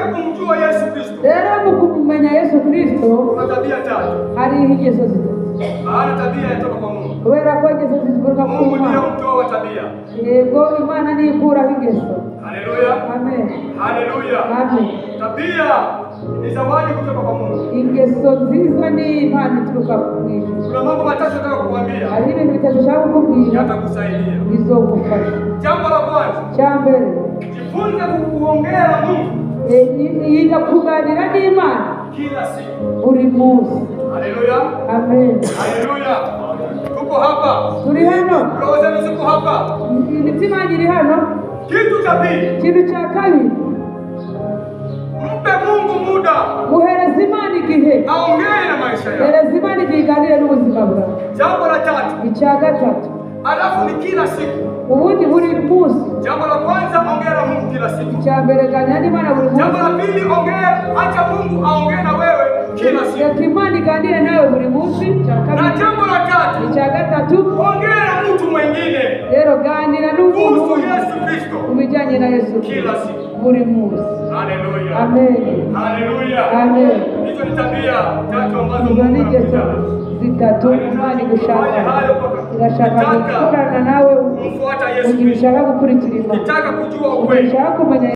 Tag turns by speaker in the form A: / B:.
A: kumjua Yesu Kristo.
B: Rero mu kumenya Yesu Kristo
A: kuna tabia tatu.
B: Hari ingeso zitatu.
A: Maana tabia inatoka kwa Mungu.
B: Kubera ko ingeso zituruka ku
A: Mungu ndiye mtoa tabia.
B: Yego Imana ni ikura ingeso.
A: Haleluya.
B: Amen.
A: Haleluya.
B: Amen.
A: Tabia ni zawadi kutoka kwa Mungu.
B: Ingeso nziza ni impano ituruka ku Ijuru.
A: Kuna mambo matatu nataka kukuambia.
B: Hari ibintu bitatu nshaka kukubwira
A: yatakusaidia.
B: Bizogufasha.
A: Jambo la kwanza.
B: Cha mbere,
A: jifunze kuongea na Mungu.
B: Yiga kuganira n'Imana
A: kila siku.
B: Buri munsi.
A: Haleluya.
B: Amen.
A: Haleluya. Tuko hapa.
B: Turi hano.
A: Roho zetu ziko hapa.
B: Imitima iri hano.
A: Kitu cha pili.
B: Kitu cha kabiri.
A: Mpe Mungu muda.
B: Muhereza Imana igihe.
A: Aongee na maisha yako.
B: Muhereza Imana igihe iganire n'ubuzima bwawe.
A: Jambo la tatu.
B: Icya gatatu.
A: Alafu ni kila siku.
B: Ubundi buri munsi.
A: Jambo la kwanza, ongea na Mungu kila siku.
B: Icya mbere ganira n'Imana buri munsi.
A: Jambo la pili, acha Mungu aongee na wewe kila siku.
B: Reka Imana iganire nawe buri munsi.
A: Na jambo la tatu.
B: Icya gatatu.
A: Ongea na mtu mwingine.
B: Rero ganira n'umuntu
A: kuhusu Yesu Kristo.
B: Kubijyanye na Yesu
A: kila siku.
B: Buri munsi.
A: Haleluya.
B: Amen.
A: Haleluya.
B: Amen.
A: Hizo ni tabia tatu ambazo
B: Mungu anatupa. Zitatu Imana igushaka. Irashaka gukorana nawe.
A: Umfuata Yesu Kristo.
B: Ugishaka gukurikira Imana.
A: Ukitaka kujua ukweli.
B: Ugishaka kumenya